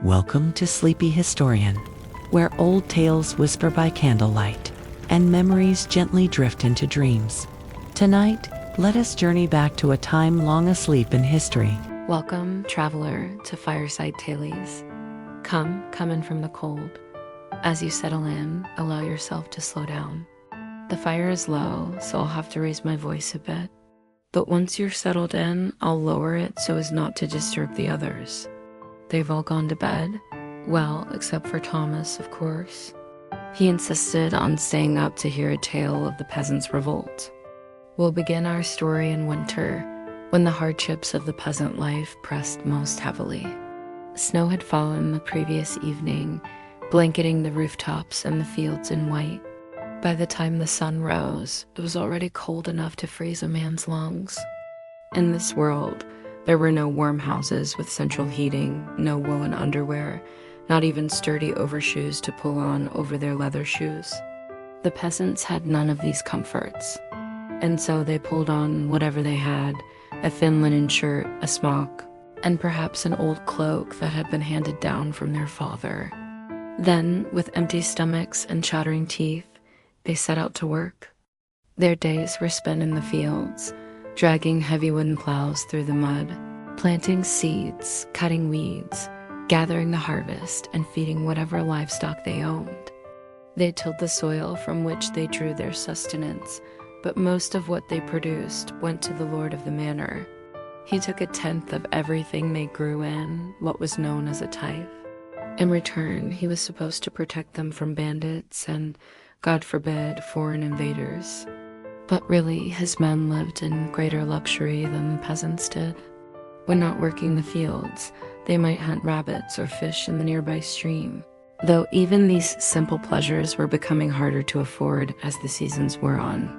Welcome to Sleepy Historian, where old tales whisper by candlelight and memories gently drift into dreams. Tonight, let us journey back to a time long asleep in history. Welcome, traveler, to Fireside Tales. Come in from the cold. As you settle in, allow yourself to slow down. The fire is low, so I'll have to raise my voice a bit. But once you're settled in, I'll lower it so as not to disturb the others. They've all gone to bed. Well, except for Thomas, of course. He insisted on staying up to hear a tale of the peasants' revolt. We'll begin our story in winter, when the hardships of the peasant life pressed most heavily. Snow had fallen the previous evening, blanketing the rooftops and the fields in white. By the time the sun rose, it was already cold enough to freeze a man's lungs. In this world, there were no warm houses with central heating, no woolen underwear, not even sturdy overshoes to pull on over their leather shoes. The peasants had none of these comforts, and so they pulled on whatever they had, a thin linen shirt, a smock, and perhaps an old cloak that had been handed down from their father. Then, with empty stomachs and chattering teeth, they set out to work. Their days were spent in the fields, dragging heavy wooden plows through the mud, planting seeds, cutting weeds, gathering the harvest, and feeding whatever livestock they owned. They tilled the soil from which they drew their sustenance, but most of what they produced went to the lord of the manor. He took 1/10 of everything they grew in, what was known as a tithe. In return, he was supposed to protect them from bandits and, God forbid, foreign invaders. But really, his men lived in greater luxury than the peasants did. When not working the fields, they might hunt rabbits or fish in the nearby stream, though even these simple pleasures were becoming harder to afford as the seasons wore on.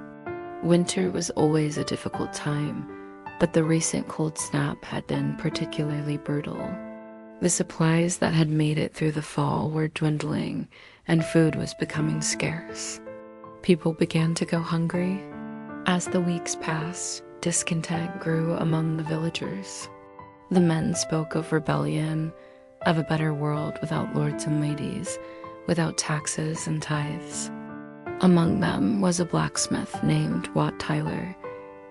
Winter was always a difficult time, but the recent cold snap had been particularly brutal. The supplies that had made it through the fall were dwindling, and food was becoming scarce. People began to go hungry. As the weeks passed, discontent grew among the villagers. The men spoke of rebellion, of a better world without lords and ladies, without taxes and tithes. Among them was a blacksmith named Wat Tyler.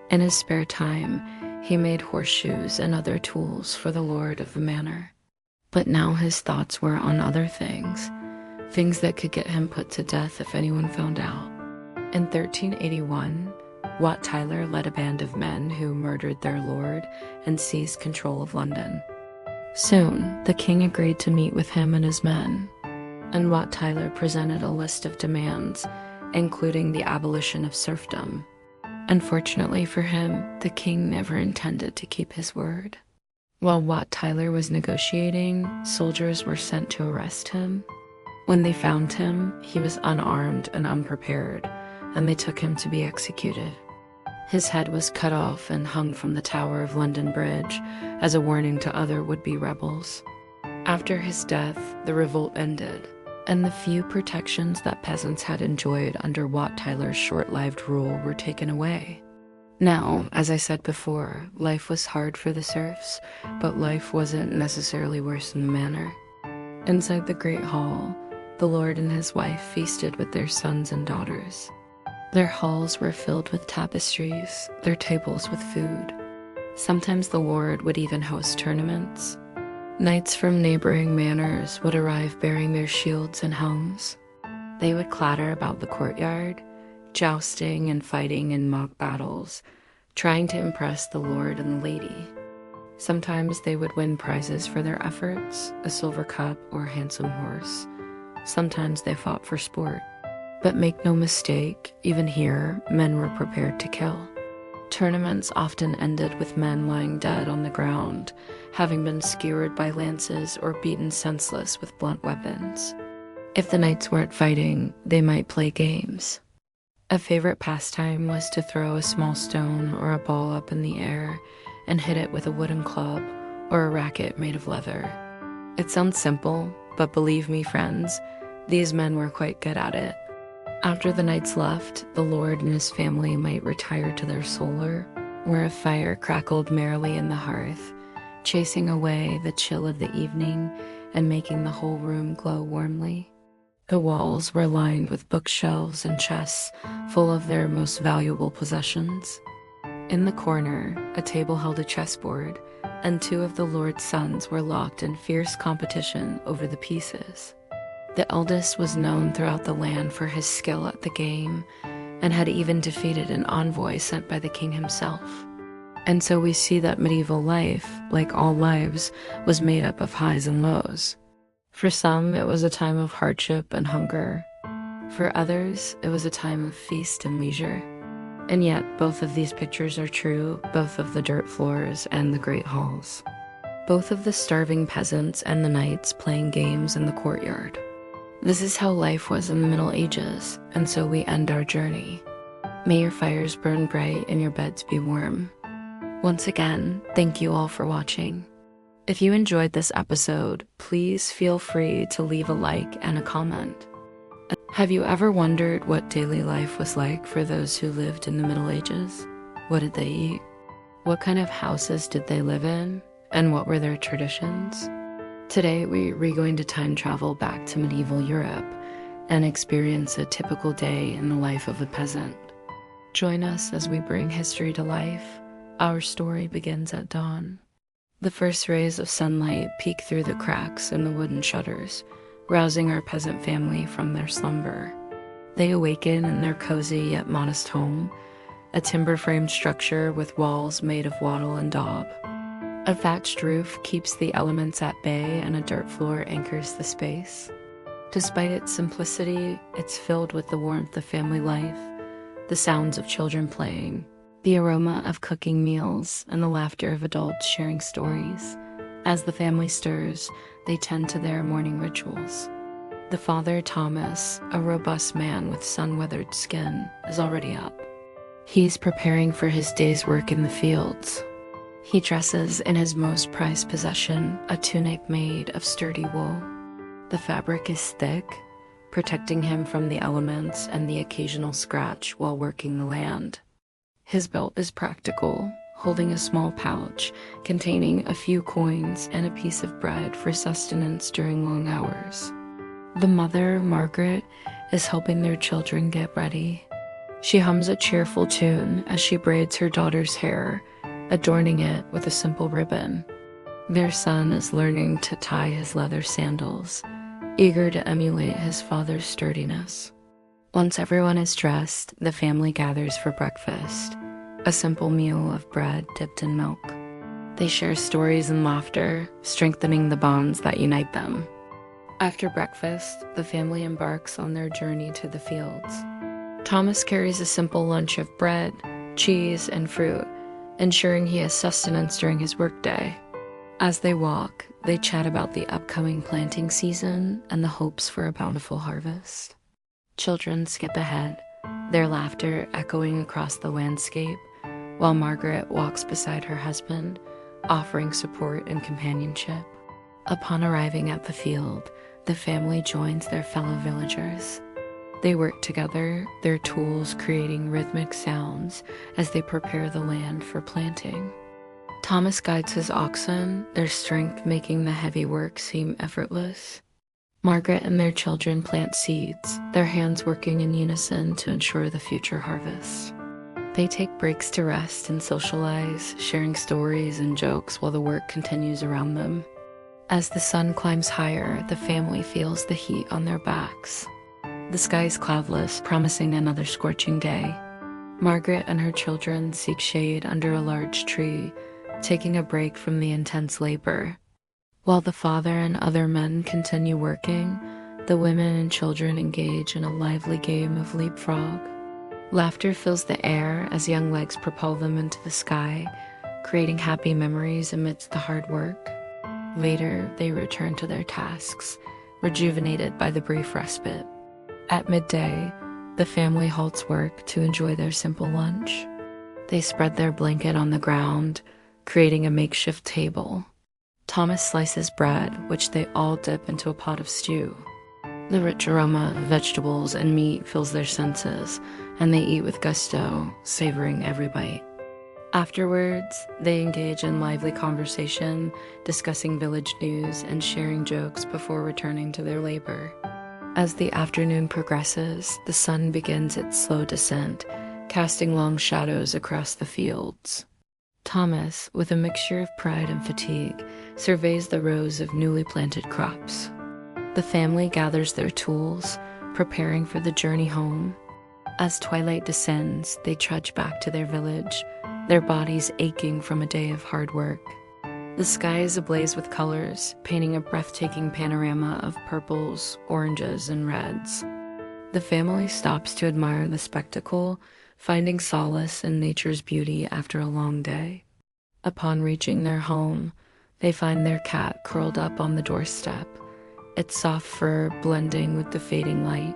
In his spare time, he made horseshoes and other tools for the lord of the manor. But now his thoughts were on other things that could get him put to death if anyone found out. In 1381, Wat Tyler led a band of men who murdered their lord and seized control of London. Soon, the king agreed to meet with him and his men, and Wat Tyler presented a list of demands, including the abolition of serfdom. Unfortunately for him, the king never intended to keep his word. While Wat Tyler was negotiating, soldiers were sent to arrest him. When they found him, he was unarmed and unprepared, and they took him to be executed. His head was cut off and hung from the Tower of London Bridge as a warning to other would-be rebels. After his death, the revolt ended, and the few protections that peasants had enjoyed under Wat Tyler's short-lived rule were taken away. Now, as I said before, life was hard for the serfs, but life wasn't necessarily worse in the manor. Inside the great hall, the lord and his wife feasted with their sons and daughters. Their halls were filled with tapestries, their tables with food. Sometimes the lord would even host tournaments. Knights from neighboring manors would arrive bearing their shields and helms. They would clatter about the courtyard, jousting and fighting in mock battles, trying to impress the lord and the lady. Sometimes they would win prizes for their efforts, a silver cup or a handsome horse. Sometimes they fought for sport. But make no mistake, even here, men were prepared to kill. Tournaments often ended with men lying dead on the ground, having been skewered by lances or beaten senseless with blunt weapons. If the knights weren't fighting, they might play games. A favorite pastime was to throw a small stone or a ball up in the air and hit it with a wooden club or a racket made of leather. It sounds simple, but believe me, friends, these men were quite good at it. After the knights left, the lord and his family might retire to their solar, where a fire crackled merrily in the hearth, chasing away the chill of the evening and making the whole room glow warmly. The walls were lined with bookshelves and chests full of their most valuable possessions. In the corner, a table held a chessboard, and two of the Lord's sons were locked in fierce competition over the pieces. The eldest was known throughout the land for his skill at the game, and had even defeated an envoy sent by the king himself. And so we see that medieval life, like all lives, was made up of highs and lows. For some, it was a time of hardship and hunger. For others, it was a time of feast and leisure. And yet, both of these pictures are true, both of the dirt floors and the great halls. Both of the starving peasants and the knights playing games in the courtyard. This is how life was in the Middle Ages, and so we end our journey. May your fires burn bright and your beds be warm. Once again, thank you all for watching. If you enjoyed this episode, please feel free to leave a like and a comment. Have you ever wondered what daily life was like for those who lived in the Middle Ages? What did they eat? What kind of houses did they live in? And what were their traditions? Today, we're going to time travel back to medieval Europe and experience a typical day in the life of a peasant. Join us as we bring history to life. Our story begins at dawn. The first rays of sunlight peek through the cracks in the wooden shutters, rousing our peasant family from their slumber. They awaken in their cozy yet modest home, a timber-framed structure with walls made of wattle and daub. A thatched roof keeps the elements at bay, and a dirt floor anchors the space. Despite its simplicity, it's filled with the warmth of family life, the sounds of children playing, the aroma of cooking meals, and the laughter of adults sharing stories. As the family stirs, they tend to their morning rituals. The father, Thomas, a robust man with sun-weathered skin, is already up. He's preparing for his day's work in the fields. He dresses in his most prized possession, a tunic made of sturdy wool. The fabric is thick, protecting him from the elements and the occasional scratch while working the land. His belt is practical, holding a small pouch containing a few coins and a piece of bread for sustenance during long hours. The mother, Margaret, is helping their children get ready. She hums a cheerful tune as she braids her daughter's hair, adorning it with a simple ribbon. Their son is learning to tie his leather sandals, eager to emulate his father's sturdiness. Once everyone is dressed, the family gathers for breakfast, a simple meal of bread dipped in milk. They share stories and laughter, strengthening the bonds that unite them. After breakfast, the family embarks on their journey to the fields. Thomas carries a simple lunch of bread, cheese, and fruit, ensuring he has sustenance during his workday. As they walk, they chat about the upcoming planting season and the hopes for a bountiful harvest. Children skip ahead, their laughter echoing across the landscape, while Margaret walks beside her husband, offering support and companionship. Upon arriving at the field, the family joins their fellow villagers. They work together, their tools creating rhythmic sounds as they prepare the land for planting. Thomas guides his oxen, their strength making the heavy work seem effortless. Margaret and their children plant seeds, their hands working in unison to ensure the future harvest. They take breaks to rest and socialize, sharing stories and jokes while the work continues around them. As the sun climbs higher, the family feels the heat on their backs. The sky is cloudless, promising another scorching day. Margaret and her children seek shade under a large tree, taking a break from the intense labor. While the father and other men continue working, the women and children engage in a lively game of leapfrog. Laughter fills the air as young legs propel them into the sky, creating happy memories amidst the hard work. Later, they return to their tasks, rejuvenated by the brief respite. At midday, the family halts work to enjoy their simple lunch. They spread their blanket on the ground, creating a makeshift table. Thomas slices bread, which they all dip into a pot of stew. The rich aroma of vegetables and meat fills their senses, and they eat with gusto, savoring every bite. Afterwards, they engage in lively conversation, discussing village news and sharing jokes before returning to their labor. As the afternoon progresses, the sun begins its slow descent, casting long shadows across the fields. Thomas, with a mixture of pride and fatigue, surveys the rows of newly planted crops. The family gathers their tools, preparing for the journey home. As twilight descends, they trudge back to their village, their bodies aching from a day of hard work. The sky is ablaze with colors, painting a breathtaking panorama of purples, oranges, and reds. The family stops to admire the spectacle, finding solace in nature's beauty after a long day. Upon reaching their home, they find their cat curled up on the doorstep, its soft fur blending with the fading light.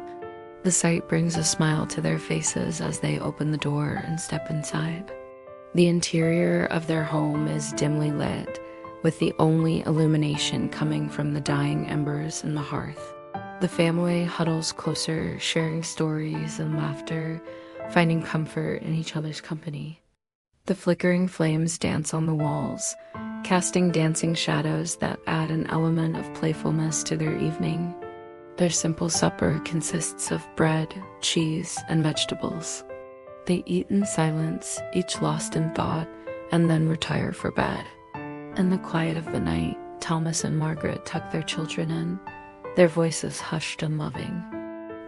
The sight brings a smile to their faces as they open the door and step inside. The interior of their home is dimly lit, with the only illumination coming from the dying embers in the hearth. The family huddles closer, sharing stories and laughter, finding comfort in each other's company. The flickering flames dance on the walls, casting dancing shadows that add an element of playfulness to their evening. Their simple supper consists of bread, cheese, and vegetables. They eat in silence, each lost in thought, and then retire for bed. In the quiet of the night, Thomas and Margaret tuck their children in, their voices hushed and loving.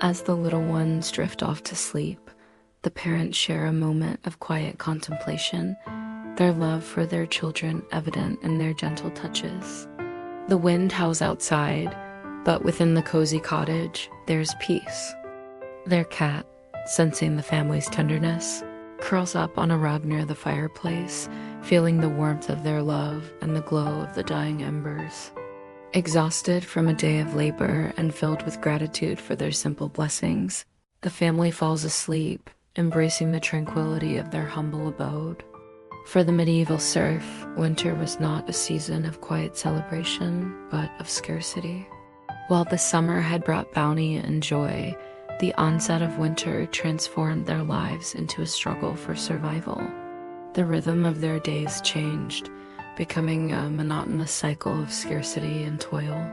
As the little ones drift off to sleep, the parents share a moment of quiet contemplation, their love for their children evident in their gentle touches. The wind howls outside, but within the cozy cottage, there's peace. Their cat, sensing the family's tenderness, curls up on a rug near the fireplace, feeling the warmth of their love and the glow of the dying embers. Exhausted from a day of labor and filled with gratitude for their simple blessings, the family falls asleep, embracing the tranquility of their humble abode. For the medieval serf, winter was not a season of quiet celebration, but of scarcity. While the summer had brought bounty and joy, the onset of winter transformed their lives into a struggle for survival. The rhythm of their days changed, becoming a monotonous cycle of scarcity and toil.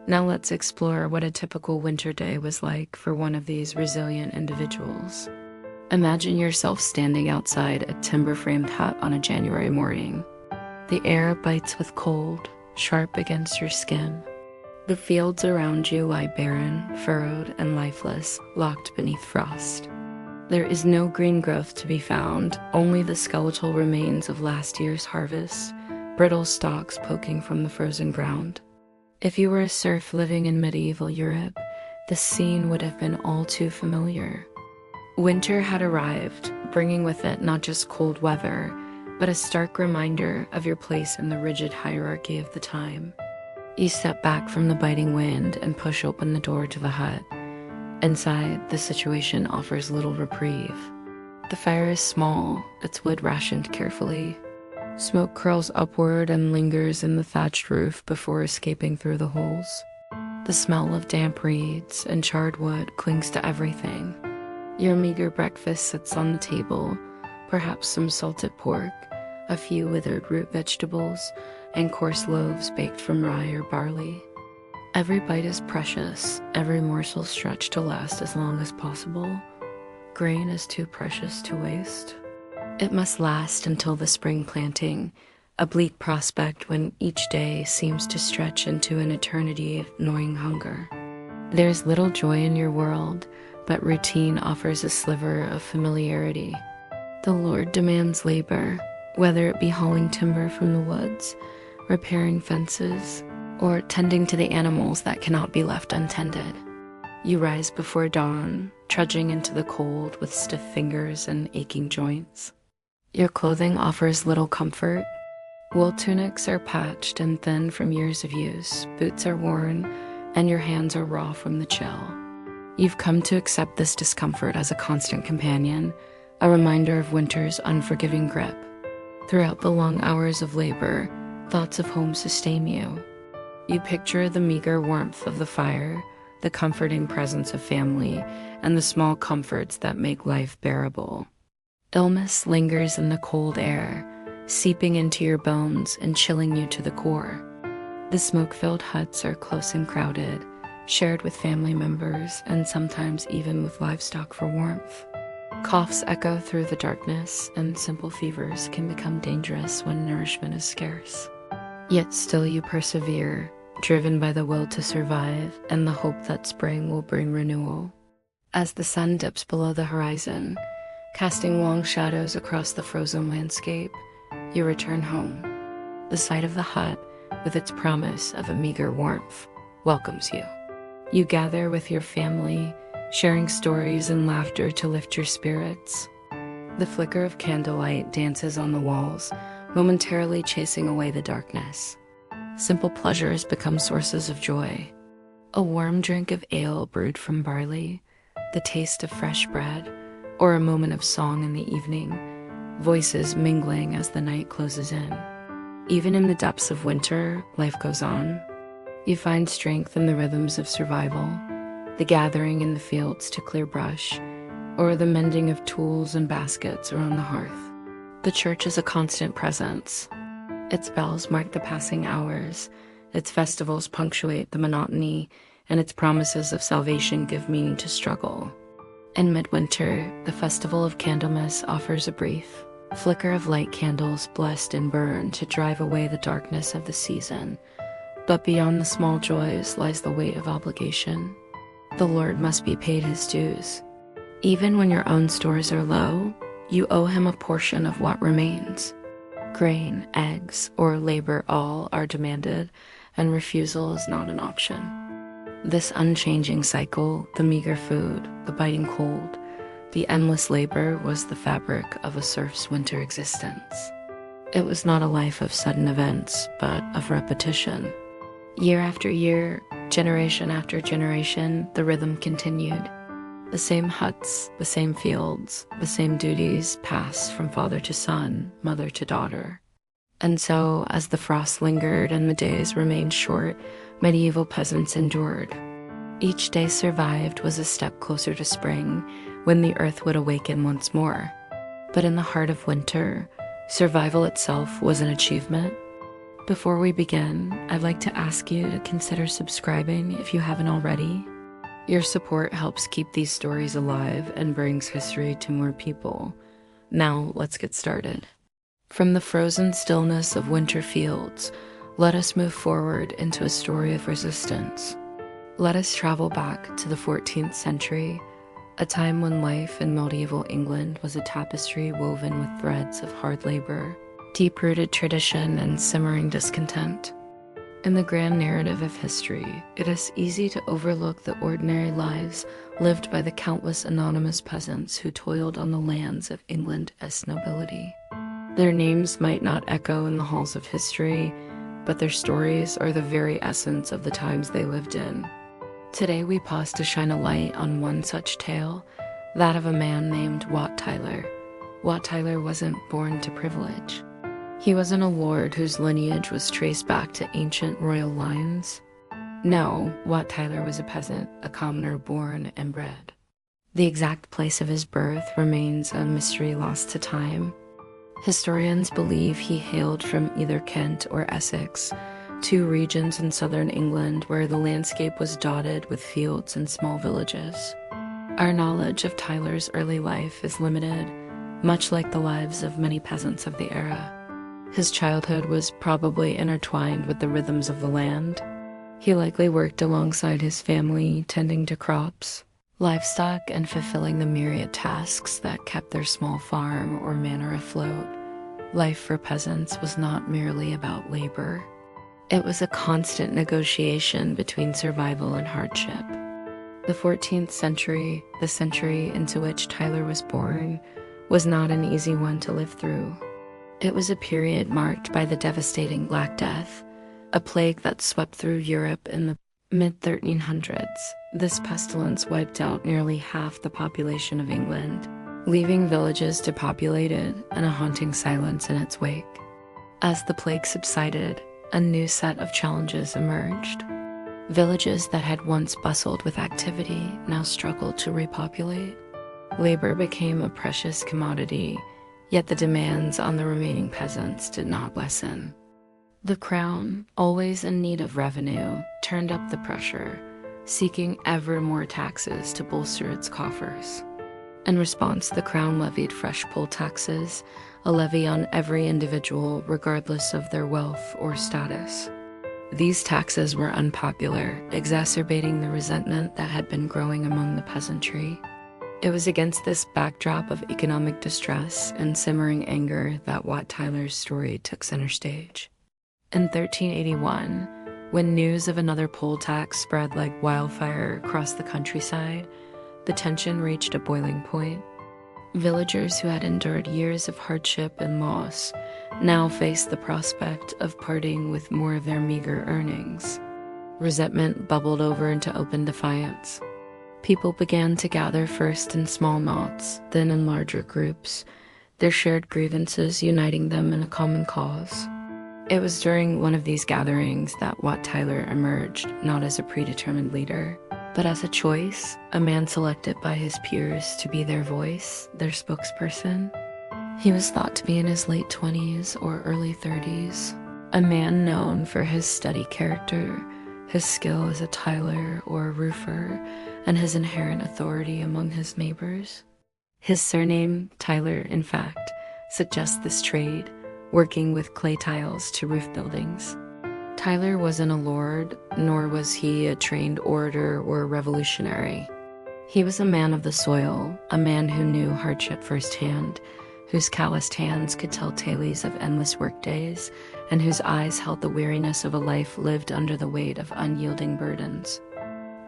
Now let's explore what a typical winter day was like for one of these resilient individuals. Imagine yourself standing outside a timber-framed hut on a January morning. The air bites with cold, sharp against your skin. The fields around you lie barren, furrowed, and lifeless, locked beneath frost. There is no green growth to be found, only the skeletal remains of last year's harvest, brittle stalks poking from the frozen ground. If you were a serf living in medieval Europe, the scene would have been all too familiar. Winter had arrived, bringing with it not just cold weather, but a stark reminder of your place in the rigid hierarchy of the time. You step back from the biting wind and push open the door to the hut. Inside, the situation offers little reprieve. The fire is small, its wood rationed carefully. Smoke curls upward and lingers in the thatched roof before escaping through the holes. The smell of damp reeds and charred wood clings to everything. Your meager breakfast sits on the table, perhaps some salted pork, a few withered root vegetables, and coarse loaves baked from rye or barley. Every bite is precious, every morsel stretched to last as long as possible. Grain is too precious to waste. It must last until the spring planting, a bleak prospect when each day seems to stretch into an eternity of gnawing hunger. There's little joy in your world, but routine offers a sliver of familiarity. The Lord demands labor, whether it be hauling timber from the woods, repairing fences, or tending to the animals that cannot be left untended. You rise before dawn, trudging into the cold with stiff fingers and aching joints. Your clothing offers little comfort. Wool tunics are patched and thin from years of use, boots are worn, and your hands are raw from the chill. You've come to accept this discomfort as a constant companion, a reminder of winter's unforgiving grip. Throughout the long hours of labor, thoughts of home sustain you. You picture the meager warmth of the fire, the comforting presence of family, and the small comforts that make life bearable. Illness lingers in the cold air, seeping into your bones and chilling you to the core. The smoke-filled huts are close and crowded, shared with family members and sometimes even with livestock for warmth. Coughs echo through the darkness, and simple fevers can become dangerous when nourishment is scarce. Yet still you persevere, driven by the will to survive and the hope that spring will bring renewal. As the sun dips below the horizon, casting long shadows across the frozen landscape, you return home. The sight of the hut, with its promise of a meager warmth, welcomes you. You gather with your family, sharing stories and laughter to lift your spirits. The flicker of candlelight dances on the walls, momentarily chasing away the darkness. Simple pleasures become sources of joy. A warm drink of ale brewed from barley, the taste of fresh bread, or a moment of song in the evening, voices mingling as the night closes in. Even in the depths of winter, life goes on. You find strength in the rhythms of survival, the gathering in the fields to clear brush, or the mending of tools and baskets around the hearth. The church is a constant presence. Its bells mark the passing hours, its festivals punctuate the monotony, and its promises of salvation give meaning to struggle. In midwinter, the festival of Candlemas offers a brief flicker of light candles blessed and burned to drive away the darkness of the season. But beyond the small joys lies the weight of obligation. The Lord must be paid his dues. Even when your own stores are low, you owe him a portion of what remains. Grain, eggs, or labor all are demanded, and refusal is not an option. This unchanging cycle, the meager food, the biting cold, the endless labor was the fabric of a serf's winter existence. It was not a life of sudden events, but of repetition. Year after year, generation after generation, the rhythm continued. The same huts, the same fields, the same duties passed from father to son, mother to daughter. And so, as the frost lingered and the days remained short, medieval peasants endured. Each day survived was a step closer to spring, when the earth would awaken once more. But in the heart of winter, survival itself was an achievement. Before we begin, I'd like to ask you to consider subscribing if you haven't already. Your support helps keep these stories alive and brings history to more people. Now, let's get started. From the frozen stillness of winter fields, let us move forward into a story of resistance. Let us travel back to the 14th century, a time when life in medieval England was a tapestry woven with threads of hard labor, deep-rooted tradition, and simmering discontent. In the grand narrative of history, it is easy to overlook the ordinary lives lived by the countless anonymous peasants who toiled on the lands of England as nobility. Their names might not echo in the halls of history, but their stories are the very essence of the times they lived in. Today we pause to shine a light on one such tale, that of a man named Wat Tyler. Wat Tyler wasn't born to privilege. He wasn't a lord whose lineage was traced back to ancient royal lines. No, Wat Tyler was a peasant, a commoner born and bred. The exact place of his birth remains a mystery lost to time. Historians believe he hailed from either Kent or Essex, two regions in southern England where the landscape was dotted with fields and small villages. Our knowledge of Tyler's early life is limited, much like the lives of many peasants of the era. His childhood was probably intertwined with the rhythms of the land. He likely worked alongside his family, tending to crops, livestock, and fulfilling the myriad tasks that kept their small farm or manor afloat. Life for peasants was not merely about labor. It was a constant negotiation between survival and hardship. The 14th century, the century into which Tyler was born, was not an easy one to live through. It was a period marked by the devastating Black Death, a plague that swept through Europe in the mid-1300s. This pestilence wiped out nearly half the population of England, leaving villages depopulated and a haunting silence in its wake. As the plague subsided, a new set of challenges emerged. Villages that had once bustled with activity now struggled to repopulate. Labor became a precious commodity, Yet the demands on the remaining peasants did not lessen. The crown, always in need of revenue, turned up the pressure, seeking ever more taxes to bolster its coffers. In response, the crown levied fresh poll taxes, a levy on every individual regardless of their wealth or status. These taxes were unpopular, exacerbating the resentment that had been growing among the peasantry. It was against this backdrop of economic distress and simmering anger that Wat Tyler's story took center stage. In 1381, when news of another poll tax spread like wildfire across the countryside, the tension reached a boiling point. Villagers who had endured years of hardship and loss now faced the prospect of parting with more of their meager earnings. Resentment bubbled over into open defiance. People began to gather first in small knots, then in larger groups, their shared grievances uniting them in a common cause. It was during one of these gatherings that Wat Tyler emerged, not as a predetermined leader, but as a choice, a man selected by his peers to be their voice, their spokesperson. He was thought to be in his late 20s or early 30s, a man known for his steady character, his skill as a tiler or a roofer, and his inherent authority among his neighbors. His surname, Tyler, in fact, suggests this trade, working with clay tiles to roof buildings. Tyler wasn't a lord, nor was he a trained orator or revolutionary. He was a man of the soil, a man who knew hardship firsthand, whose calloused hands could tell tales of endless workdays, and whose eyes held the weariness of a life lived under the weight of unyielding burdens.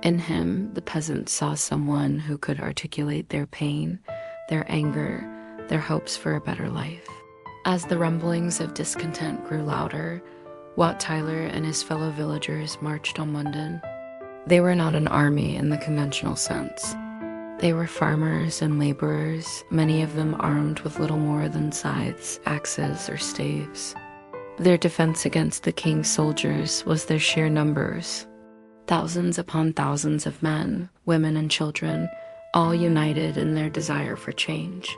In him, the peasants saw someone who could articulate their pain, their anger, their hopes for a better life. As the rumblings of discontent grew louder, Wat Tyler and his fellow villagers marched on London. They were not an army in the conventional sense. They were farmers and laborers, many of them armed with little more than scythes, axes, or staves. Their defense against the king's soldiers was their sheer numbers. Thousands upon thousands of men, women, and children, all united in their desire for change.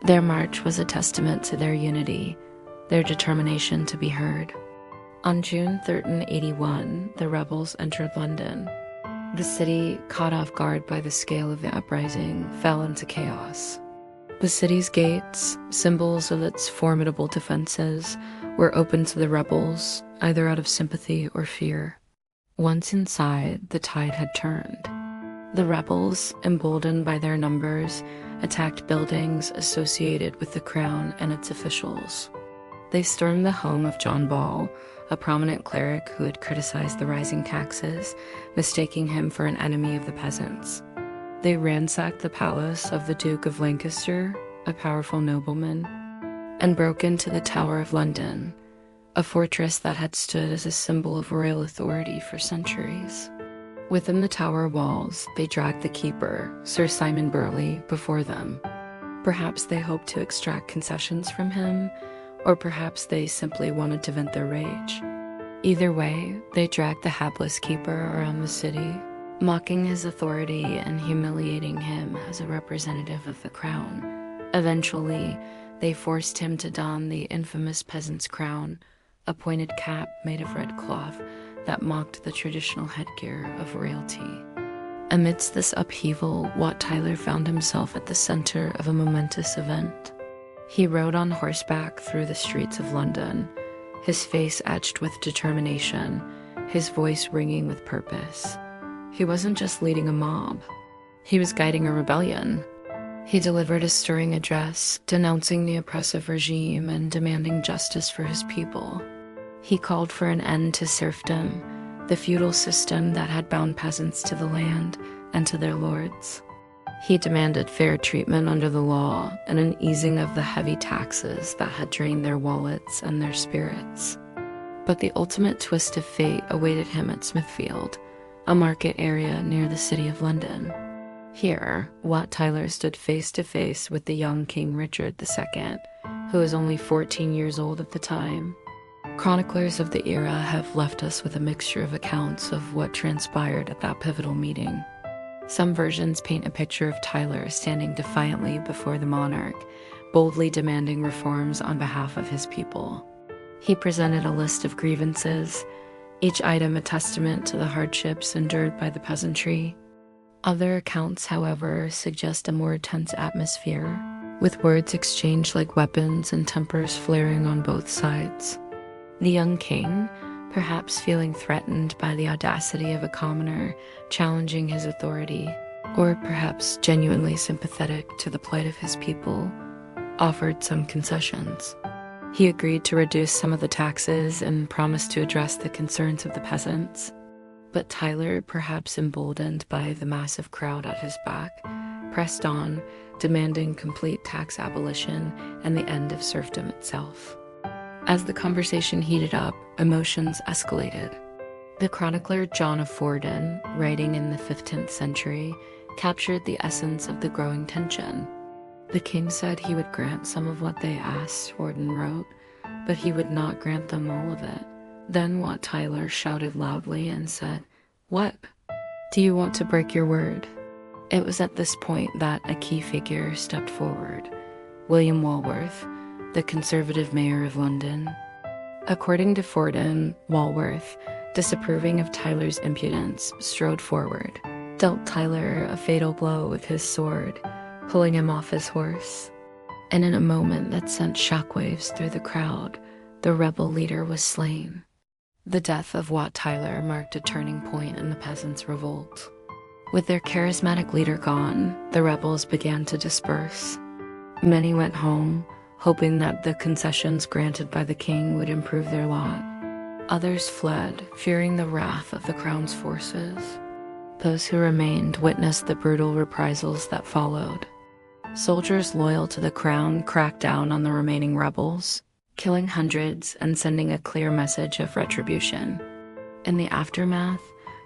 Their march was a testament to their unity, their determination to be heard. On June 1381, the rebels entered London. The city, caught off guard by the scale of the uprising, fell into chaos. The city's gates, symbols of its formidable defenses, were open to the rebels, either out of sympathy or fear. Once inside, the tide had turned. The rebels, emboldened by their numbers, attacked buildings associated with the crown and its officials. They stormed the home of John Ball, a prominent cleric who had criticized the rising taxes, mistaking him for an enemy of the peasants. They ransacked the palace of the Duke of Lancaster, a powerful nobleman, and broke into the Tower of London, a fortress that had stood as a symbol of royal authority for centuries. Within the tower walls, they dragged the keeper, Sir Simon Burley, before them. Perhaps they hoped to extract concessions from him, or perhaps they simply wanted to vent their rage. Either way, they dragged the hapless keeper around the city, mocking his authority and humiliating him as a representative of the crown. Eventually, they forced him to don the infamous peasant's crown, a pointed cap made of red cloth that mocked the traditional headgear of royalty. Amidst this upheaval, Wat Tyler found himself at the center of a momentous event. He rode on horseback through the streets of London, his face etched with determination, his voice ringing with purpose. He wasn't just leading a mob, he was guiding a rebellion. He delivered a stirring address, denouncing the oppressive regime and demanding justice for his people. He called for an end to serfdom, the feudal system that had bound peasants to the land and to their lords. He demanded fair treatment under the law and an easing of the heavy taxes that had drained their wallets and their spirits. But the ultimate twist of fate awaited him at Smithfield, a market area near the city of London. Here, Wat Tyler stood face to face with the young King Richard II, who was only 14 years old at the time. Chroniclers of the era have left us with a mixture of accounts of what transpired at that pivotal meeting. Some versions paint a picture of Tyler standing defiantly before the monarch, boldly demanding reforms on behalf of his people. He presented a list of grievances, each item a testament to the hardships endured by the peasantry. Other accounts, however, suggest a more tense atmosphere, with words exchanged like weapons and tempers flaring on both sides. The young king, perhaps feeling threatened by the audacity of a commoner challenging his authority, or perhaps genuinely sympathetic to the plight of his people, offered some concessions. He agreed to reduce some of the taxes and promised to address the concerns of the peasants. But Tyler, perhaps emboldened by the massive crowd at his back, pressed on, demanding complete tax abolition and the end of serfdom itself. As the conversation heated up, emotions escalated. The chronicler John of Fordun, writing in the 15th century, captured the essence of the growing tension. The king said he would grant some of what they asked, Fordun wrote, but he would not grant them all of it. Then Wat Tyler shouted loudly and said, "What? Do you want to break your word?" It was at this point that a key figure stepped forward, William Walworth, the conservative mayor of London. According to Fordun, Walworth, disapproving of Tyler's impudence, strode forward, dealt Tyler a fatal blow with his sword, pulling him off his horse. And in a moment that sent shockwaves through the crowd, the rebel leader was slain. The death of Wat Tyler marked a turning point in the peasants' revolt. With their charismatic leader gone, the rebels began to disperse. Many went home, hoping that the concessions granted by the king would improve their lot. Others fled, fearing the wrath of the crown's forces. Those who remained witnessed the brutal reprisals that followed. Soldiers loyal to the crown cracked down on the remaining rebels, killing hundreds and sending a clear message of retribution. In the aftermath,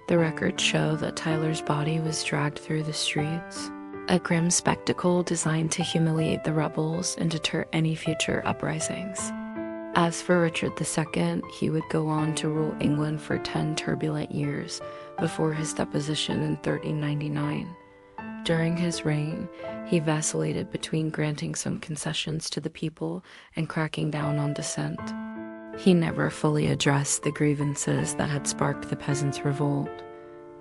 the records show that Tyler's body was dragged through the streets, a grim spectacle designed to humiliate the rebels and deter any future uprisings. As for Richard II, he would go on to rule England for 10 turbulent years before his deposition in 1399. During his reign, he vacillated between granting some concessions to the people and cracking down on dissent. He never fully addressed the grievances that had sparked the peasants' revolt,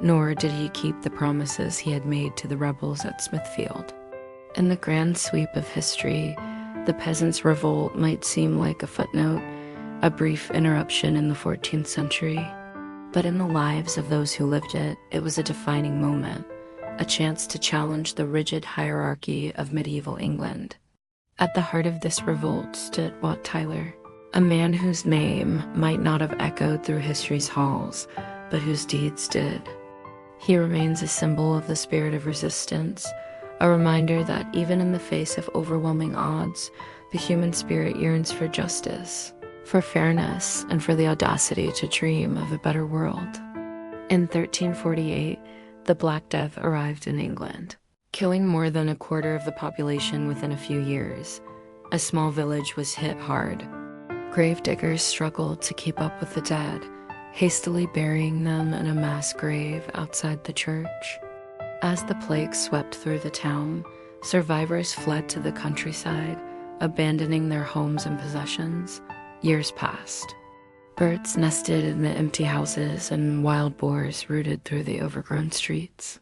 nor did he keep the promises he had made to the rebels at Smithfield. In the grand sweep of history, the peasants' revolt might seem like a footnote, a brief interruption in the 14th century. But in the lives of those who lived it, it was a defining moment, a chance to challenge the rigid hierarchy of medieval England. At the heart of this revolt stood Wat Tyler, a man whose name might not have echoed through history's halls, but whose deeds did. He remains a symbol of the spirit of resistance, a reminder that even in the face of overwhelming odds, the human spirit yearns for justice, for fairness, and for the audacity to dream of a better world. In 1348, the Black Death arrived in England, killing more than a quarter of the population within a few years. A small village was hit hard. Gravediggers struggled to keep up with the dead, hastily burying them in a mass grave outside the church. As the plague swept through the town, survivors fled to the countryside, abandoning their homes and possessions. Years passed. Birds nested in the empty houses and wild boars rooted through the overgrown streets.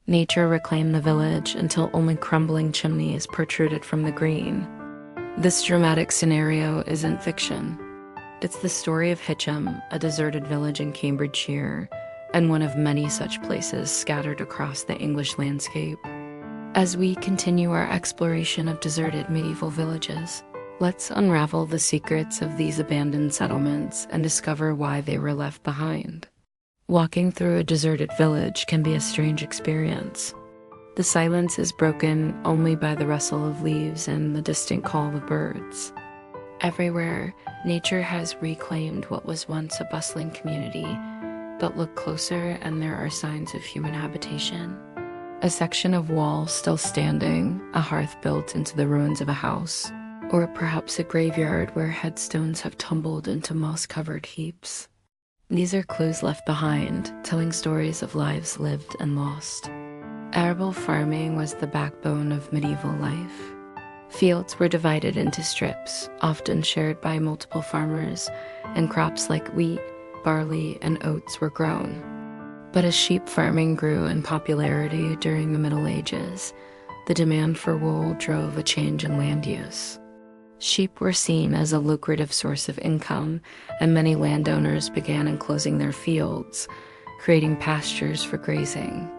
Nature reclaimed the village until only crumbling chimneys protruded from the green. This dramatic scenario isn't fiction. It's the story of Hitcham, a deserted village in Cambridgeshire, and one of many such places scattered across the English landscape. As we continue our exploration of deserted medieval villages, let's unravel the secrets of these abandoned settlements and discover why they were left behind. Walking through a deserted village can be a strange experience. The silence is broken only by the rustle of leaves and the distant call of birds. Everywhere, nature has reclaimed what was once a bustling community, but look closer and there are signs of human habitation. A section of wall still standing, a hearth built into the ruins of a house, or perhaps a graveyard where headstones have tumbled into moss-covered heaps. These are clues left behind, telling stories of lives lived and lost. Arable farming was the backbone of medieval life. Fields were divided into strips, often shared by multiple farmers, and crops like wheat, barley, and oats were grown. But as sheep farming grew in popularity during the Middle Ages, the demand for wool drove a change in land use. Sheep were seen as a lucrative source of income, and many landowners began enclosing their fields, creating pastures for grazing.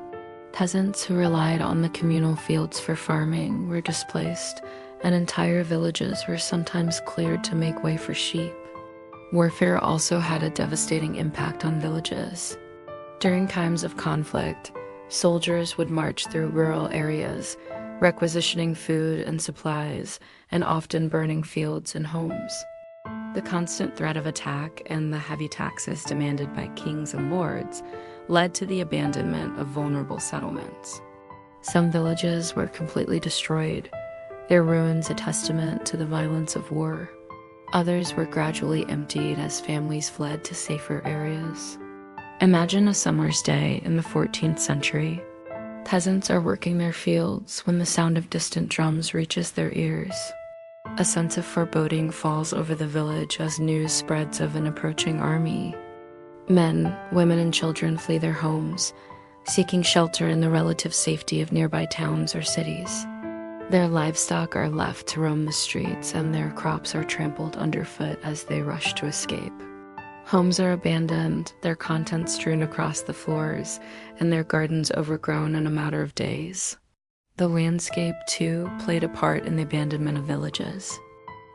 Peasants who relied on the communal fields for farming were displaced, and entire villages were sometimes cleared to make way for sheep. Warfare also had a devastating impact on villages. During times of conflict, soldiers would march through rural areas, requisitioning food and supplies, and often burning fields and homes. The constant threat of attack and the heavy taxes demanded by kings and lords led to the abandonment of vulnerable settlements. Some villages were completely destroyed, their ruins a testament to the violence of war. Others were gradually emptied as families fled to safer areas. Imagine a summer's day in the 14th century. Peasants are working their fields when the sound of distant drums reaches their ears. A sense of foreboding falls over the village as news spreads of an approaching army. Men, women, and children flee their homes, seeking shelter in the relative safety of nearby towns or cities. Their livestock are left to roam the streets, and their crops are trampled underfoot as they rush to escape. Homes are abandoned, their contents strewn across the floors, and their gardens overgrown in a matter of days. The landscape, too, played a part in the abandonment of villages.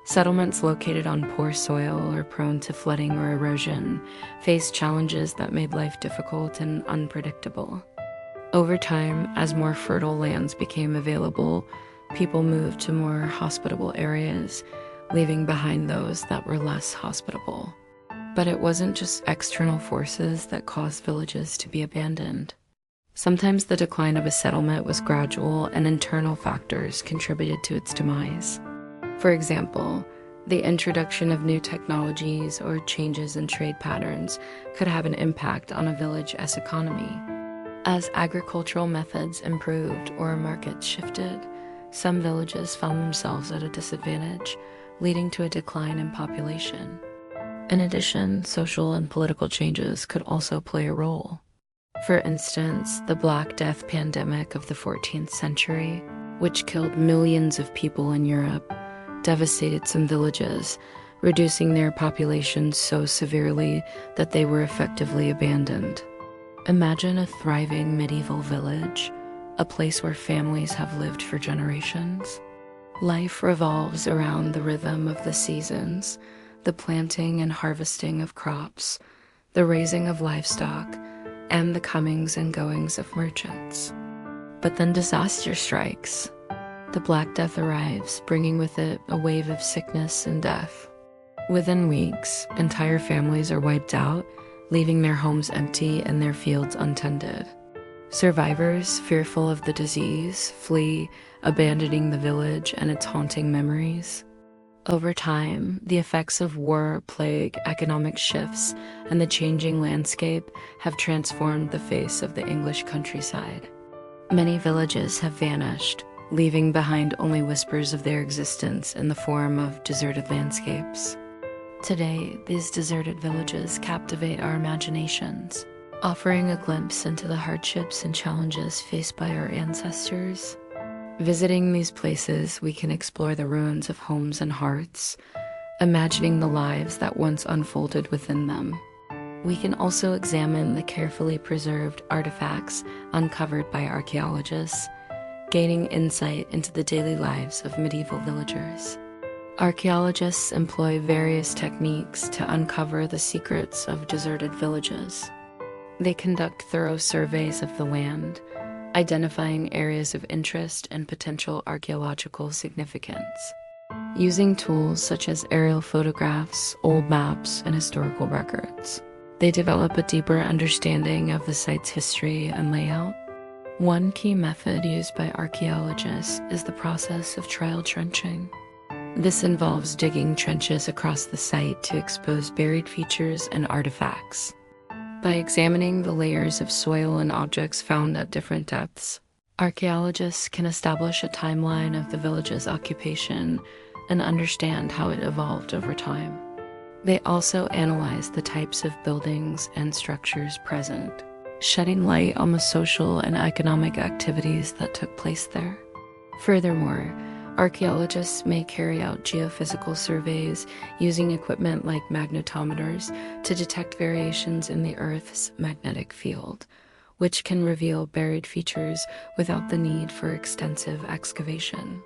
Settlements located on poor soil or prone to flooding or erosion faced challenges that made life difficult and unpredictable. Over time, as more fertile lands became available, people moved to more hospitable areas, leaving behind those that were less hospitable. But it wasn't just external forces that caused villages to be abandoned. Sometimes the decline of a settlement was gradual, and internal factors contributed to its demise. For example, the introduction of new technologies or changes in trade patterns could have an impact on a village's economy. As agricultural methods improved or markets shifted, some villages found themselves at a disadvantage, leading to a decline in population. In addition, social and political changes could also play a role. For instance, the Black Death pandemic of the 14th century, which killed millions of people in Europe, devastated some villages, reducing their populations so severely that they were effectively abandoned. Imagine a thriving medieval village, a place where families have lived for generations. Life revolves around the rhythm of the seasons, the planting and harvesting of crops, the raising of livestock, and the comings and goings of merchants. But then disaster strikes. The Black Death arrives, bringing with it a wave of sickness and death. Within weeks, entire families are wiped out, leaving their homes empty and their fields untended. Survivors, fearful of the disease, flee, abandoning the village and its haunting memories. Over time, the effects of war, plague, economic shifts, and the changing landscape have transformed the face of the English countryside. Many villages have vanished, leaving behind only whispers of their existence in the form of deserted landscapes. Today, these deserted villages captivate our imaginations, offering a glimpse into the hardships and challenges faced by our ancestors. Visiting these places, we can explore the ruins of homes and hearths, imagining the lives that once unfolded within them. We can also examine the carefully preserved artifacts uncovered by archaeologists, gaining insight into the daily lives of medieval villagers. Archaeologists employ various techniques to uncover the secrets of deserted villages. They conduct thorough surveys of the land, identifying areas of interest and potential archaeological significance. Using tools such as aerial photographs, old maps, and historical records, they develop a deeper understanding of the site's history and layout. One key method used by archaeologists is the process of trial trenching. This involves digging trenches across the site to expose buried features and artifacts. By examining the layers of soil and objects found at different depths, Archaeologists can establish a timeline of the village's occupation and understand how it evolved over time. They also analyze the types of buildings and structures present, shedding light on the social and economic activities that took place there. Furthermore, archaeologists may carry out geophysical surveys using equipment like magnetometers to detect variations in the Earth's magnetic field, which can reveal buried features without the need for extensive excavation.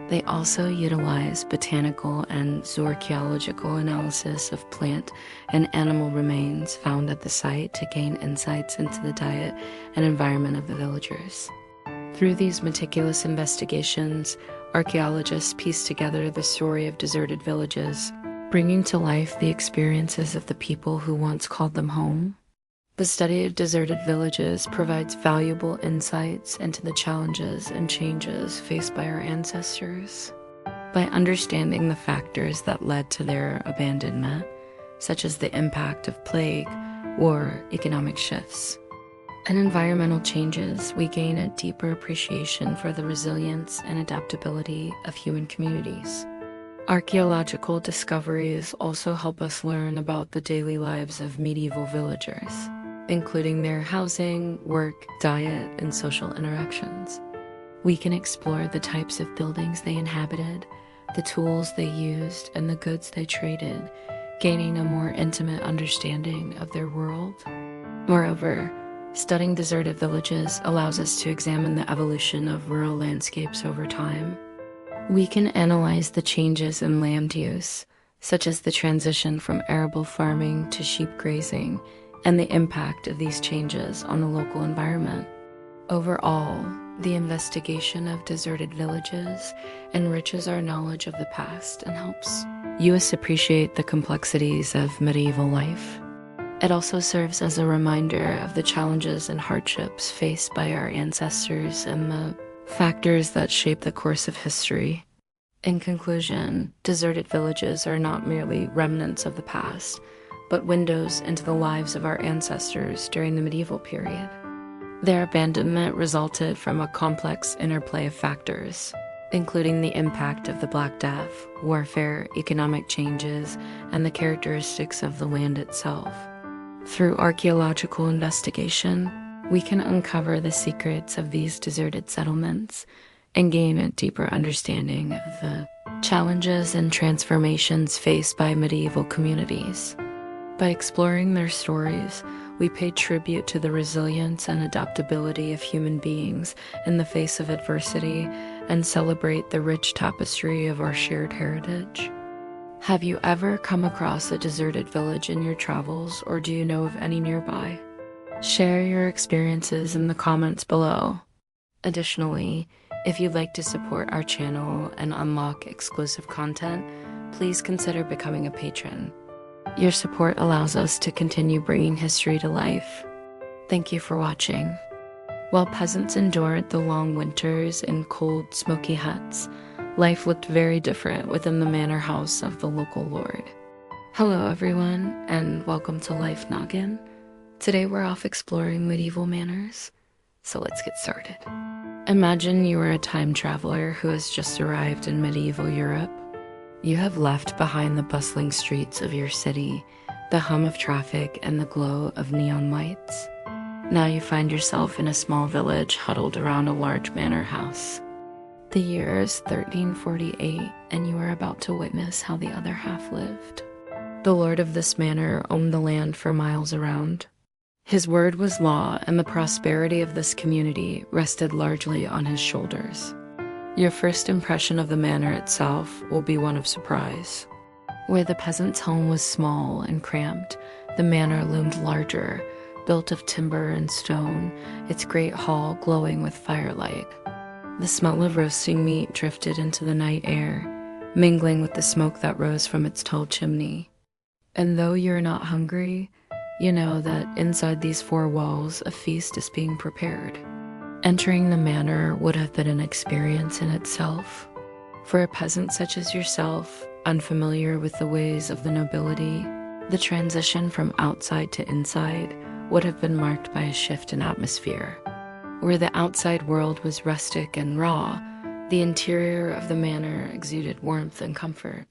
They also utilize botanical and zoarchaeological analysis of plant and animal remains found at the site to gain insights into the diet and environment of the villagers. Through these meticulous investigations, archaeologists piece together the story of deserted villages, bringing to life the experiences of the people who once called them home. The study of deserted villages provides valuable insights into the challenges and changes faced by our ancestors. By understanding the factors that led to their abandonment, such as the impact of plague, war, economic shifts, and environmental changes, we gain a deeper appreciation for the resilience and adaptability of human communities. Archaeological discoveries also help us learn about the daily lives of medieval villagers, including their housing, work, diet, and social interactions. We can explore the types of buildings they inhabited, the tools they used, and the goods they traded, gaining a more intimate understanding of their world. Moreover, studying deserted villages allows us to examine the evolution of rural landscapes over time. We can analyze the changes in land use, such as the transition from arable farming to sheep grazing, and the impact of these changes on the local environment. Overall, the investigation of deserted villages enriches our knowledge of the past and helps us appreciate the complexities of medieval life. It also serves as a reminder of the challenges and hardships faced by our ancestors and the factors that shape the course of history. In conclusion, deserted villages are not merely remnants of the past, but windows into the lives of our ancestors during the medieval period. Their abandonment resulted from a complex interplay of factors, including the impact of the Black Death, warfare, economic changes, and the characteristics of the land itself. Through archaeological investigation, we can uncover the secrets of these deserted settlements and gain a deeper understanding of the challenges and transformations faced by medieval communities. By exploring their stories, we pay tribute to the resilience and adaptability of human beings in the face of adversity and celebrate the rich tapestry of our shared heritage. Have you ever come across a deserted village in your travels, or do you know of any nearby? Share your experiences in the comments below. Additionally, if you'd like to support our channel and unlock exclusive content, please consider becoming a patron. Your support allows us to continue bringing history to life. Thank you for watching. While peasants endured the long winters in cold, smoky huts, life looked very different within the manor house of the local lord. Hello everyone, and welcome to Life Noggin. Today we're off exploring medieval manors, so let's get started. Imagine you are a time traveler who has just arrived in medieval Europe. You have left behind the bustling streets of your city, the hum of traffic, and the glow of neon lights. Now you find yourself in a small village huddled around a large manor house. The year is 1348, and you are about to witness how the other half lived. The lord of this manor owned the land for miles around. His word was law, and the prosperity of this community rested largely on his shoulders. Your first impression of the manor itself will be one of surprise. Where the peasant's home was small and cramped, the manor loomed larger, built of timber and stone, its great hall glowing with firelight. The smell of roasting meat drifted into the night air, mingling with the smoke that rose from its tall chimney. And though you're not hungry, you know that inside these four walls a feast is being prepared. Entering the manor would have been an experience in itself. For a peasant such as yourself, unfamiliar with the ways of the nobility, the transition from outside to inside would have been marked by a shift in atmosphere. Where the outside world was rustic and raw, the interior of the manor exuded warmth and comfort.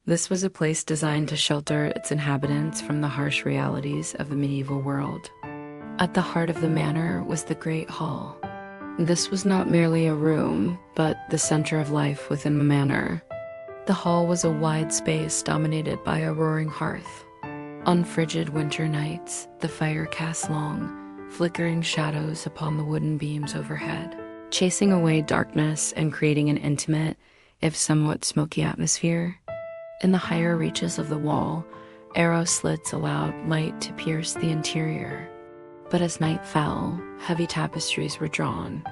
This was a place designed to shelter its inhabitants from the harsh realities of the medieval world. At the heart of the manor was the Great Hall. This was not merely a room, but the center of life within the manor. The hall was a wide space dominated by a roaring hearth. On frigid winter nights, the fire cast long, flickering shadows upon the wooden beams overhead, chasing away darkness and creating an intimate, if somewhat smoky atmosphere. In the higher reaches of the wall, arrow slits allowed light to pierce the interior. But as night fell, heavy tapestries were drawn,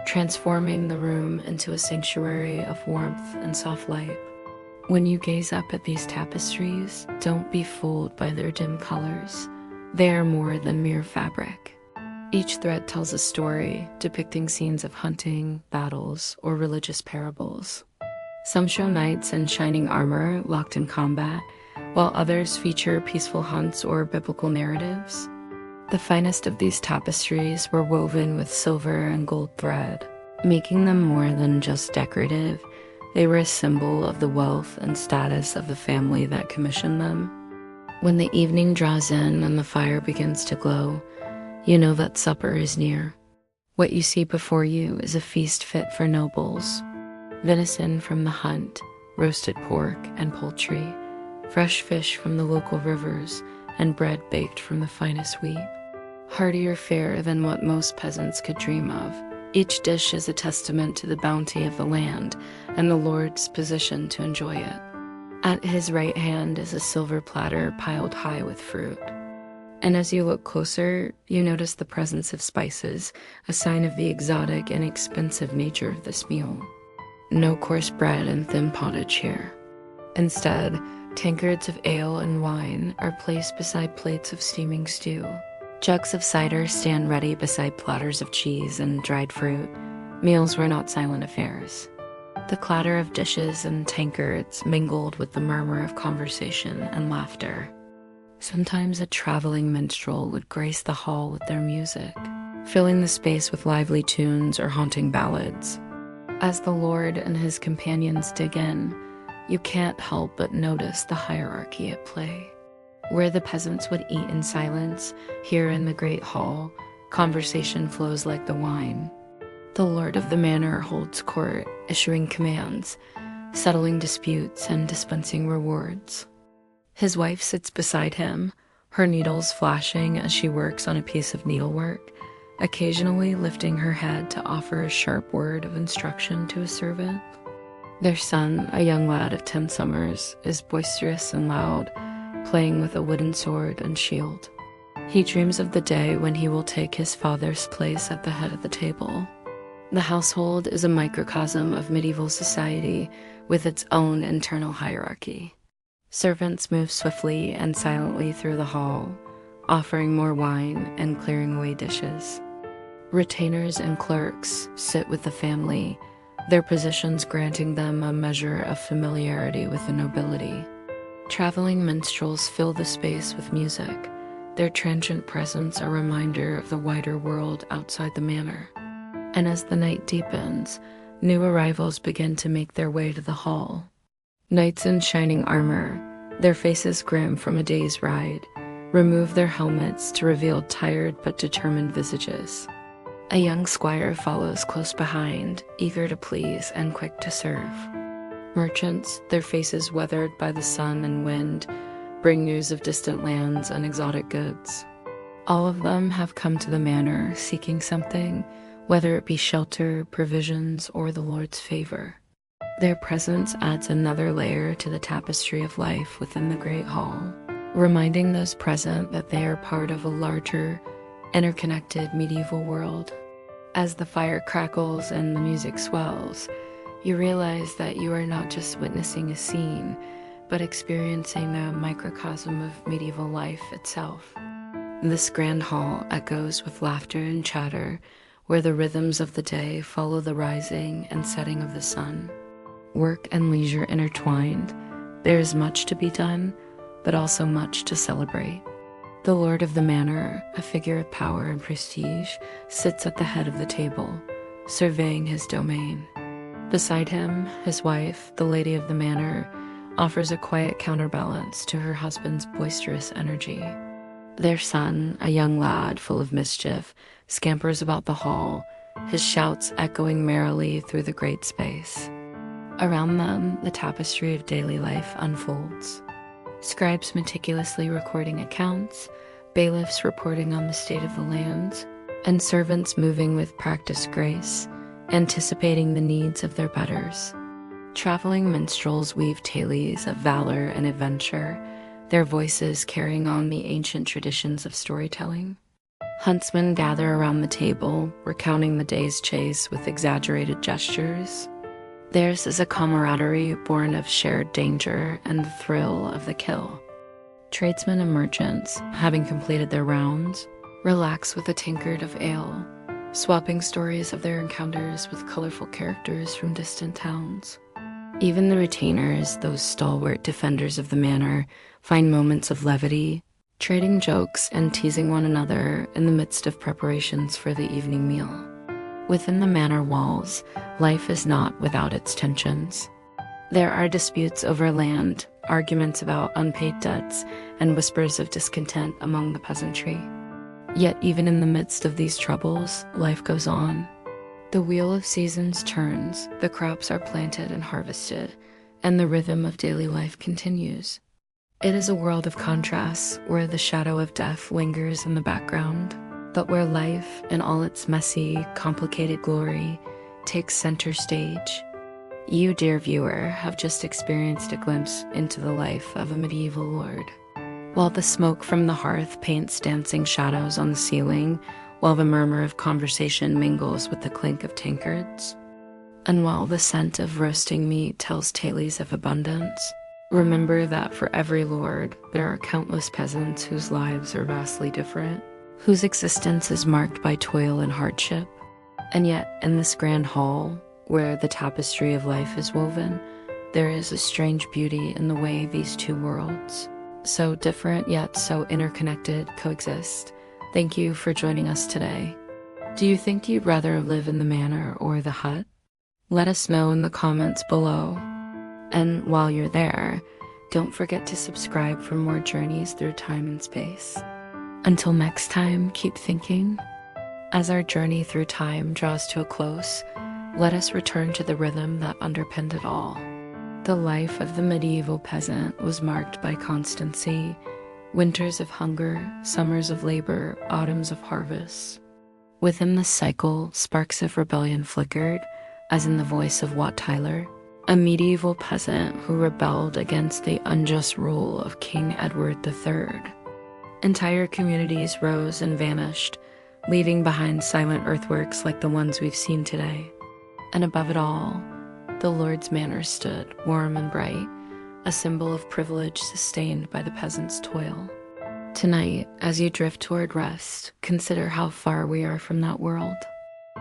transforming the room into a sanctuary of warmth and soft light. When you gaze up at these tapestries, don't be fooled by their dim colors. They are more than mere fabric. Each thread tells a story, depicting scenes of hunting, battles, or religious parables. Some show knights in shining armor locked in combat, while others feature peaceful hunts or biblical narratives. The finest of these tapestries were woven with silver and gold thread, making them more than just decorative. They were a symbol of the wealth and status of the family that commissioned them. When the evening draws in and the fire begins to glow, you know that supper is near. What you see before you is a feast fit for nobles. Venison from the hunt, roasted pork and poultry, fresh fish from the local rivers, and bread baked from the finest wheat. Heartier fare than what most peasants could dream of. Each dish is a testament to the bounty of the land and the Lord's position to enjoy it. At his right hand is a silver platter piled high with fruit. And as you look closer, you notice the presence of spices, a sign of the exotic and expensive nature of this meal. No coarse bread and thin pottage here. Instead, tankards of ale and wine are placed beside plates of steaming stew. Jugs of cider stand ready beside platters of cheese and dried fruit. Meals were not silent affairs. The clatter of dishes and tankards mingled with the murmur of conversation and laughter. Sometimes a traveling minstrel would grace the hall with their music, filling the space with lively tunes or haunting ballads. As the Lord and his companions dig in, you can't help but notice the hierarchy at play. Where the peasants would eat in silence, here in the great hall, conversation flows like the wine. The lord of the manor holds court, issuing commands, settling disputes, and dispensing rewards. His wife sits beside him, her needles flashing as she works on a piece of needlework, occasionally lifting her head to offer a sharp word of instruction to a servant. Their son, a young lad of 10 summers, is boisterous and loud, playing with a wooden sword and shield. He dreams of the day when he will take his father's place at the head of the table. The household is a microcosm of medieval society with its own internal hierarchy. Servants move swiftly and silently through the hall, offering more wine and clearing away dishes. Retainers and clerks sit with the family, their positions granting them a measure of familiarity with the nobility. Traveling minstrels fill the space with music, their transient presence a reminder of the wider world outside the manor. And as the night deepens, new arrivals begin to make their way to the hall. Knights in shining armor, their faces grim from a day's ride, remove their helmets to reveal tired but determined visages. A young squire follows close behind, eager to please and quick to serve. Merchants, their faces weathered by the sun and wind, bring news of distant lands and exotic goods. All of them have come to the manor seeking something, whether it be shelter, provisions, or the Lord's favor. Their presence adds another layer to the tapestry of life within the Great Hall, reminding those present that they are part of a larger, interconnected medieval world. As the fire crackles and the music swells, you realize that you are not just witnessing a scene, but experiencing a microcosm of medieval life itself. This grand hall echoes with laughter and chatter, where the rhythms of the day follow the rising and setting of the sun. Work and leisure intertwined, there is much to be done, but also much to celebrate. The lord of the manor, a figure of power and prestige, sits at the head of the table, surveying his domain. Beside him, his wife, the lady of the manor, offers a quiet counterbalance to her husband's boisterous energy. Their son, a young lad full of mischief, scampers about the hall, his shouts echoing merrily through the great space. Around them, the tapestry of daily life unfolds. Scribes meticulously recording accounts, bailiffs reporting on the state of the lands, and servants moving with practiced grace, anticipating the needs of their betters. Traveling minstrels weave tales of valor and adventure, their voices carrying on the ancient traditions of storytelling. Huntsmen gather around the table, recounting the day's chase with exaggerated gestures. Theirs is a camaraderie born of shared danger and the thrill of the kill. Tradesmen and merchants, having completed their rounds, relax with a tankard of ale, swapping stories of their encounters with colorful characters from distant towns. Even the retainers, those stalwart defenders of the manor, find moments of levity, trading jokes and teasing one another in the midst of preparations for the evening meal. Within the manor walls, life is not without its tensions. There are disputes over land, arguments about unpaid debts, and whispers of discontent among the peasantry. Yet even in the midst of these troubles, life goes on. The wheel of seasons turns, the crops are planted and harvested, and the rhythm of daily life continues. It is a world of contrasts where the shadow of death lingers in the background, but where life, in all its messy, complicated glory, takes center stage. You, dear viewer, have just experienced a glimpse into the life of a medieval lord. While the smoke from the hearth paints dancing shadows on the ceiling, while the murmur of conversation mingles with the clink of tankards, and while the scent of roasting meat tells tales of abundance, remember that for every lord, there are countless peasants whose lives are vastly different, whose existence is marked by toil and hardship. And yet, in this grand hall, where the tapestry of life is woven, there is a strange beauty in the way these two worlds, so different yet so interconnected, coexist. Thank you for joining us today. Do you think you'd rather live in the manor or the hut? Let us know in the comments below. And while you're there, don't forget to subscribe for more journeys through time and space. Until next time, keep thinking. As our journey through time draws to a close, let us return to the rhythm that underpinned it all. The life of the medieval peasant was marked by constancy, winters of hunger, summers of labor, autumns of harvest. Within this cycle, sparks of rebellion flickered, as in the voice of Wat Tyler, a medieval peasant who rebelled against the unjust rule of King Edward III. Entire communities rose and vanished, leaving behind silent earthworks like the ones we've seen today. And above it all, the Lord's manor stood, warm and bright, a symbol of privilege sustained by the peasant's toil. Tonight, as you drift toward rest, consider how far we are from that world.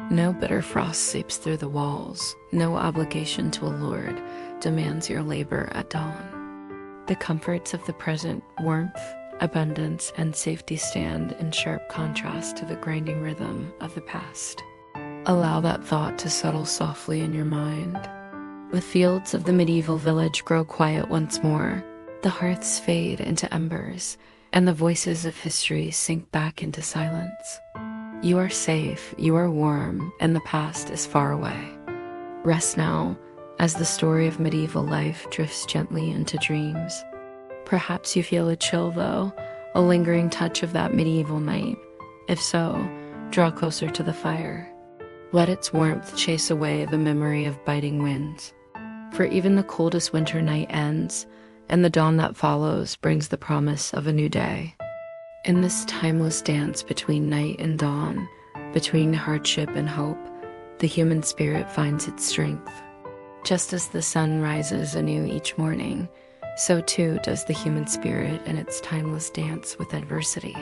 No bitter frost seeps through the walls, no obligation to a lord demands your labor at dawn. The comforts of the present, warmth, abundance, and safety stand in sharp contrast to the grinding rhythm of the past. Allow that thought to settle softly in your mind. The fields of the medieval village grow quiet once more, the hearths fade into embers, and the voices of history sink back into silence. You are safe, you are warm, and the past is far away. Rest now, as the story of medieval life drifts gently into dreams. Perhaps you feel a chill though, a lingering touch of that medieval night. If so, draw closer to the fire. Let its warmth chase away the memory of biting winds. For even the coldest winter night ends, and the dawn that follows brings the promise of a new day. In this timeless dance between night and dawn, between hardship and hope, the human spirit finds its strength. Just as the sun rises anew each morning, so too does the human spirit in its timeless dance with adversity.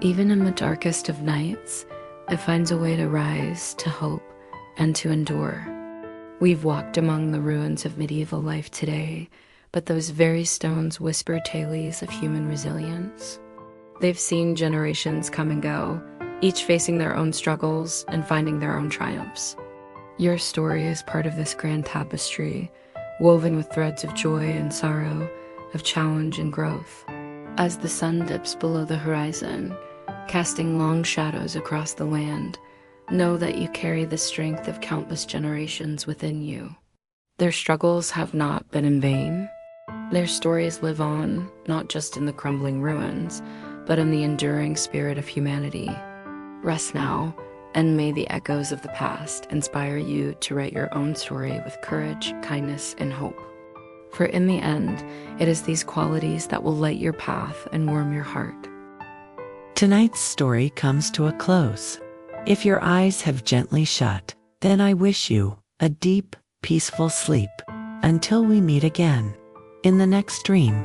Even in the darkest of nights, it finds a way to rise, to hope, and to endure. We've walked among the ruins of medieval life today, but those very stones whisper tales of human resilience. They've seen generations come and go, each facing their own struggles and finding their own triumphs. Your story is part of this grand tapestry, woven with threads of joy and sorrow, of challenge and growth. As the sun dips below the horizon, casting long shadows across the land, know that you carry the strength of countless generations within you. Their struggles have not been in vain. Their stories live on, not just in the crumbling ruins, but in the enduring spirit of humanity. Rest now, and may the echoes of the past inspire you to write your own story with courage, kindness, and hope. For in the end, it is these qualities that will light your path and warm your heart. Tonight's story comes to a close. If your eyes have gently shut, then I wish you a deep, peaceful sleep until we meet again in the next dream.